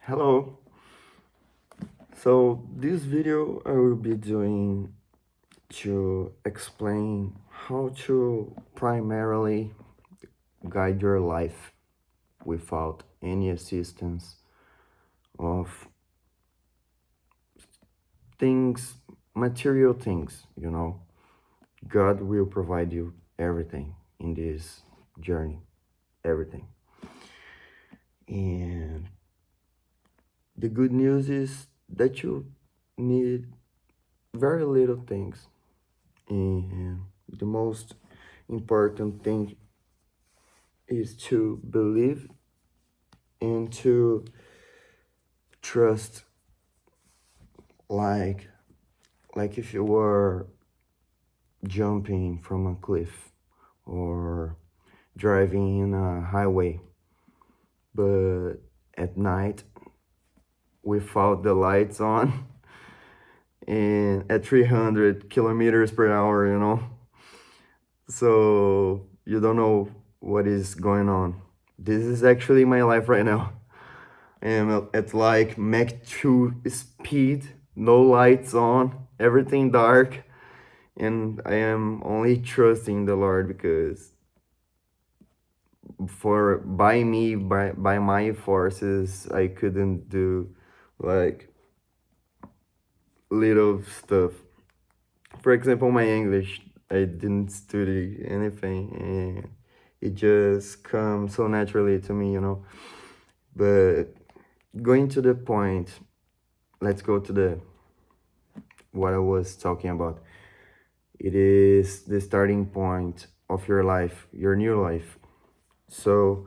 Hello. So this video I will be doing to explain how to primarily guide your life without any assistance of things, material things. God will provide you everything in this journey, everything. And the good news is that you need very little things. And the most important thing is to believe and to trust, like if you were jumping from a cliff or driving in a highway, but at night without the lights on and at 300 kilometers per hour. So you don't know what is going on. This is actually my life right now. And at like Mach 2 speed, no lights on, everything dark, and I am only trusting the Lord because by my forces I couldn't do like little stuff. For example, my English, I didn't study anything and it just comes so naturally to me. But going to the point, let's go to the what I was talking about. It is the starting point of your life, your new life. So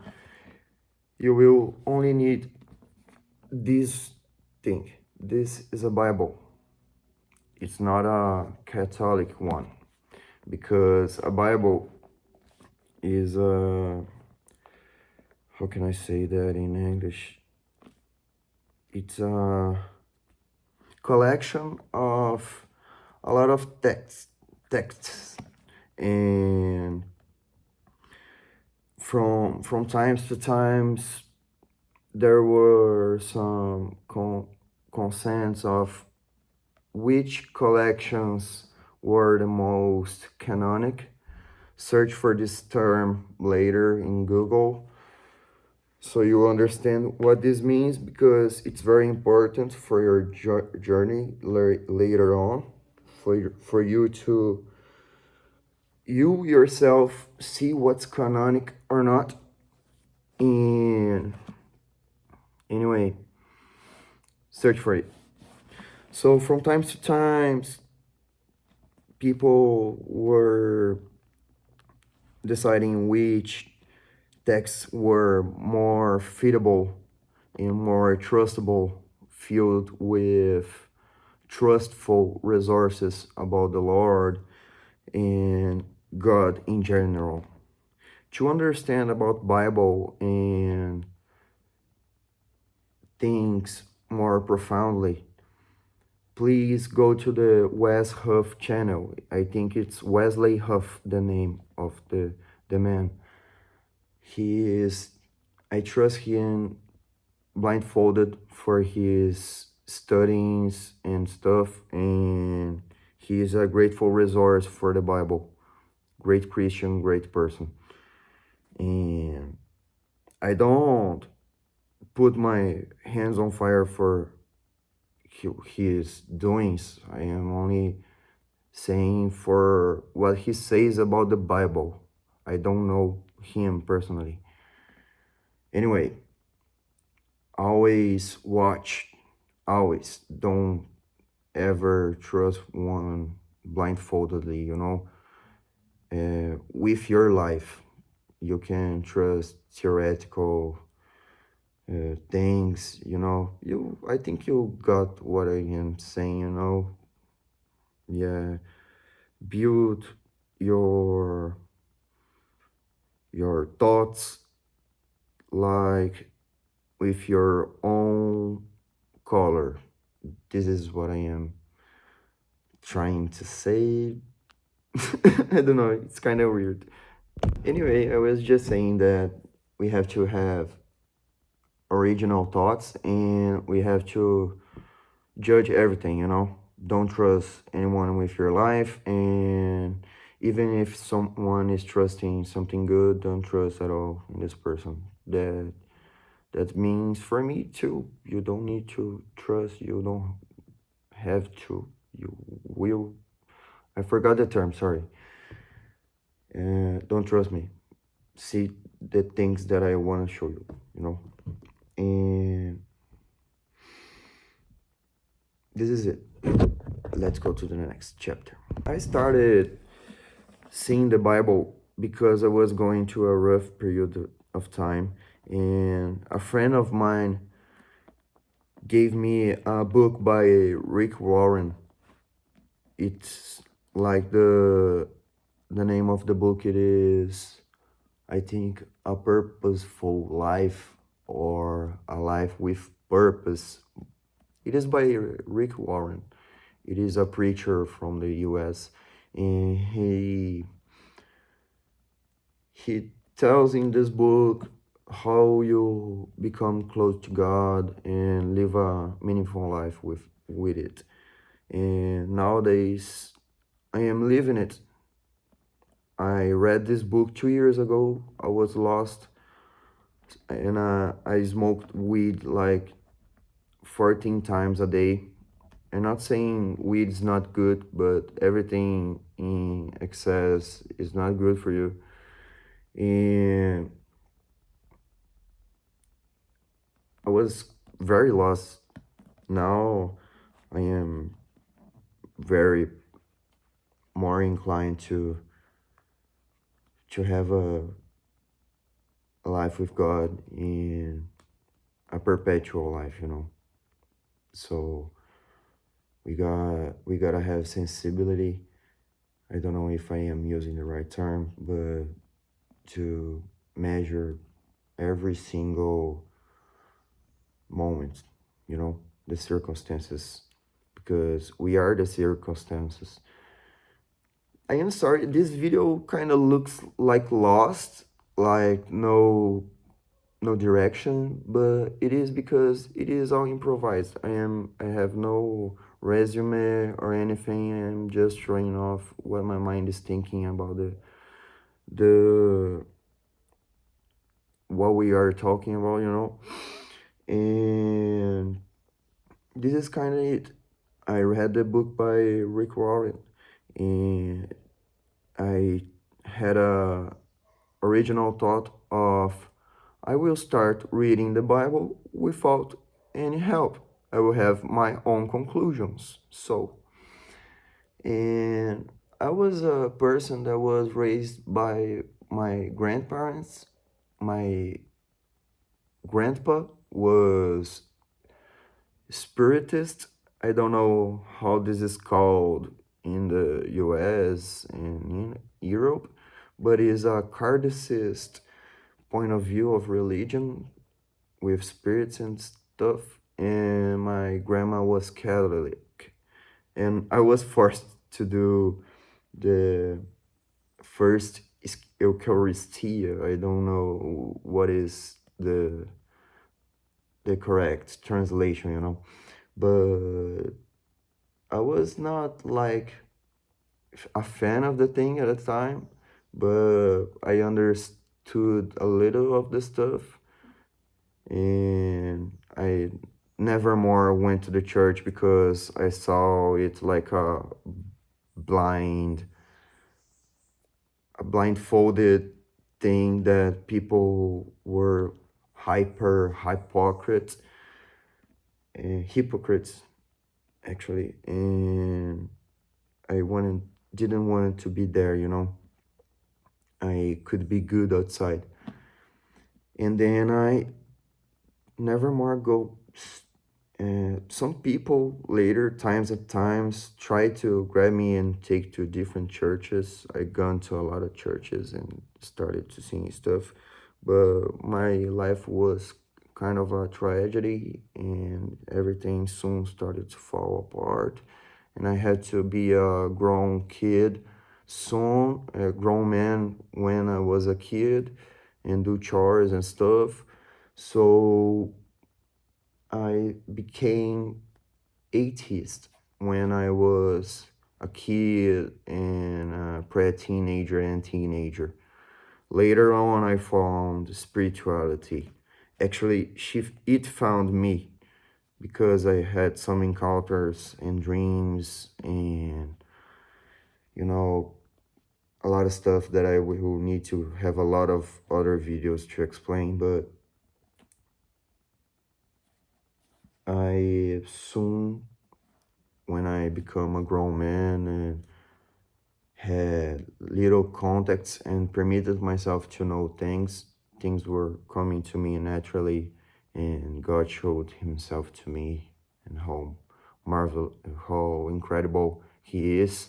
you will only need this thing. This is a Bible. It's not a Catholic one because a Bible is a, how can I say that in English? It's a collection of a lot of texts, and from times to times there were some consents of which collections were the most canonic. Search for this term later in Google so you understand what this means, because it's very important for your journey later on, for you to you yourself see what's canonic or not. And anyway, search for it. So from times to times, people were deciding which texts were more fitable and more trustable, filled with trustful resources about the Lord and God in general. To understand about Bible and things more profoundly, please go to the Wes Huff channel. I think it's Wesley Huff, the name of the man. I trust him blindfolded for his studies and stuff, and he is a grateful resource for the Bible. Great Christian, great person. And I don't put my hands on fire for his doings. I am only saying for what he says about the Bible. I don't know him personally. Anyway, always watch, always don't ever trust one blindfoldedly. With your life, you can trust theoretical things. I think you got what I am saying. Yeah, build your thoughts like with your own color. This is what I am trying to say. I don't know, it's kind of weird. Anyway, I was just saying that we have to have original thoughts, and we have to judge everything, you know. Don't trust anyone with your life, and even if someone is trusting something good, don't trust at all in this person. That means for me too. You don't need to trust. You don't have to. You will. I forgot the term. Sorry. Don't trust me. See the things that I want to show you. You know. And this is it. Let's go to the next chapter. I started seeing the Bible because I was going through a rough period of time, and a friend of mine gave me a book by Rick Warren. It's like the name of the book, it is, I think, A Purposeful Life, or A Life with Purpose. It is by Rick Warren. It is a preacher from the US, and he tells in this book how you become close to God and live a meaningful life with it. And nowadays I am living it. I read this book 2 years ago. I was lost, and I smoked weed like 14 times a day. I'm not saying weed is not good, but everything in excess is not good for you. And I was very lost. Now I am very more inclined to have a life with God in a perpetual life, you know. So we gotta have sensibility. I don't know if I am using the right term, but to measure every single moment, you know, the circumstances, because we are the circumstances. I am sorry, this video kind of looks like lost, like no direction, but it is because it is all improvised. I have no resume or anything. I'm just showing off what my mind is thinking about the what we are talking about, you know. And this is kind of it. I read the book by Rick Warren, and I had a original thought of, I will start reading the Bible without any help. I will have my own conclusions. So, and I was a person that was raised by my grandparents. My grandpa was spiritist. I don't know how this is called in the US and in Europe, but is a kardecist point of view of religion with spirits and stuff. And my grandma was Catholic, and I was forced to do the first Eucharistia. I don't know what is the correct translation, you know, but I was not like a fan of the thing at the time, but I understood a little of the stuff, and I never more went to the church because I saw it like blind a blindfolded thing that people were hypocrites and hypocrites actually, and I wanted didn't want to be there, you know. I could be good outside, and then I never more go. Some people later, times at times, try to grab me and take to different churches. I gone to a lot of churches and started to sing stuff, but my life was kind of a tragedy, and everything soon started to fall apart. And I had to be a grown kid soon, a grown man when I was a kid, and do chores and stuff. So I became atheist when I was a kid and a pre-teenager and teenager. Later on, I found spirituality. Actually, it found me because I had some encounters and dreams and, you know, a lot of stuff that I will need to have a lot of other videos to explain. But I soon, when I become a grown man and had little contacts and permitted myself to know things, things were coming to me naturally, and God showed Himself to me and how incredible He is,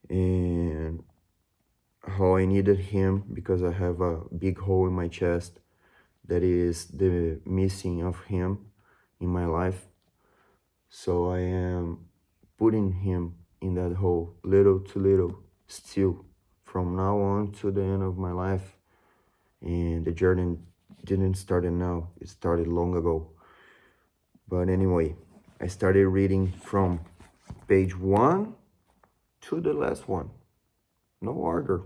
and how I needed Him because I have a big hole in my chest that is the missing of Him in my life. So I am putting Him in that hole little to little still from now on to the end of my life. And the journey didn't start now, it started long ago. But anyway, I started reading from page 1 to the last one. No order,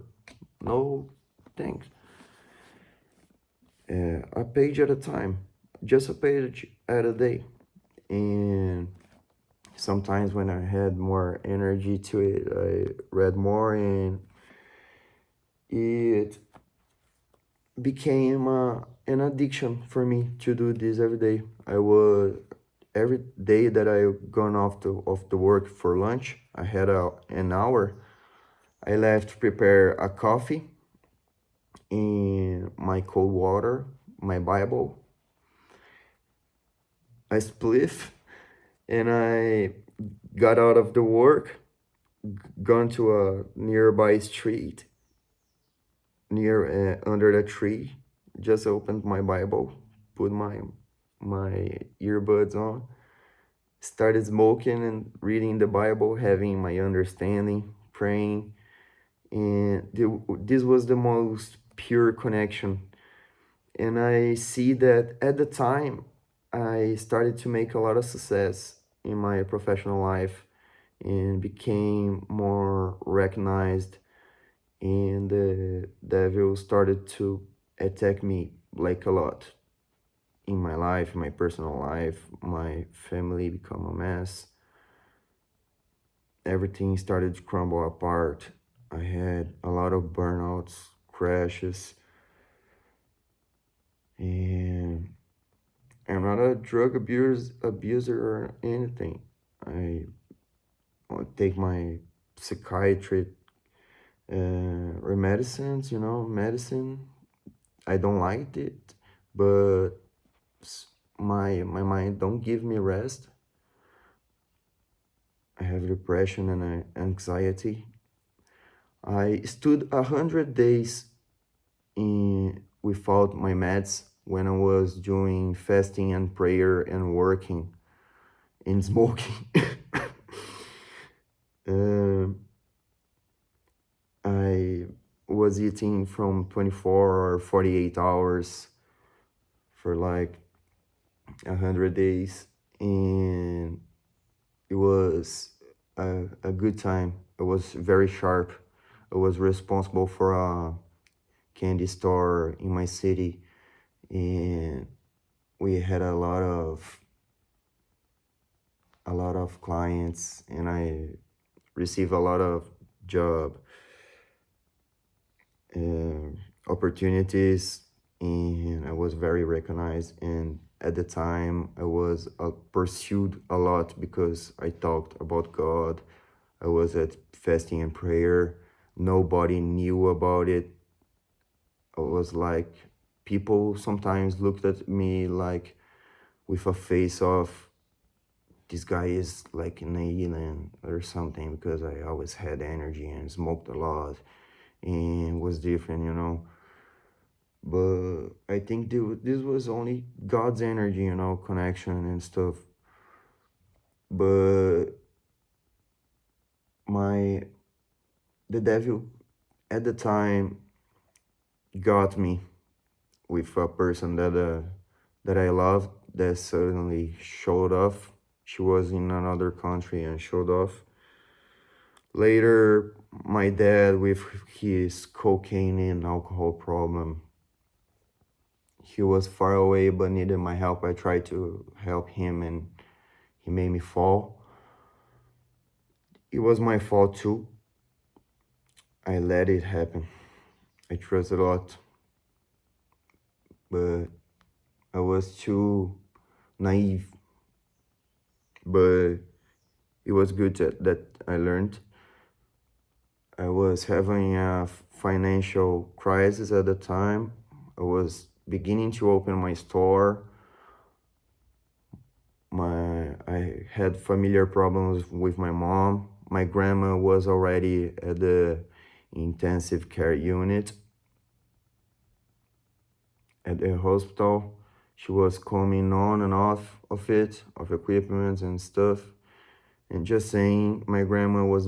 no things. A page at a time, just a page at a day. And sometimes when I had more energy to it, I read more, and it became an addiction for me to do this every day. I would every day that I gone off the work for lunch, I had an hour. I left to prepare a coffee and my cold water, my Bible, a spliff, and I got out of the work, gone to a nearby street, near under the tree, just opened my Bible, put my earbuds on, started smoking and reading the Bible, having my understanding, praying, and this was the most pure connection. And I see that at the time I started to make a lot of success in my professional life and became more recognized, and the devil started to attack me like a lot in my life, my personal life. My family become a mess. Everything started to crumble apart. I had a lot of burnouts, crashes, and I'm not a drug abuser or anything. I take my psychiatric medicines, medicine. I don't like it, but my mind don't give me rest. I have depression and anxiety. I stood 100 days without my meds when I was doing fasting and prayer and working and smoking. um, I was eating from 24 or 48 hours for like 100 days, and it was a good time. It was very sharp. I was responsible for a candy store in my city, and we had a lot of clients, and I received a lot of job uh, opportunities, and I was very recognized. And at the time, I was pursued a lot because I talked about God. I was at fasting and prayer. Nobody knew about it. I was like, people sometimes looked at me like with a face of, this guy is like an alien or something, because I always had energy and smoked a lot and was different. But I think this was only God's energy, connection and stuff. But my the devil at the time got me with a person that I loved, that suddenly showed off. She was in another country and showed off. Later, my dad, with his cocaine and alcohol problem, he was far away but needed my help. I tried to help him and he made me fall. It was my fault too. I let it happen. I trusted a lot, but I was too naive. But it was good that I learned. I was having a financial crisis at the time. I was beginning to open my store. I had familiar problems with my mom. My grandma was already at the intensive care unit at the hospital. She was coming on and off of equipment and stuff. And just saying, my grandma was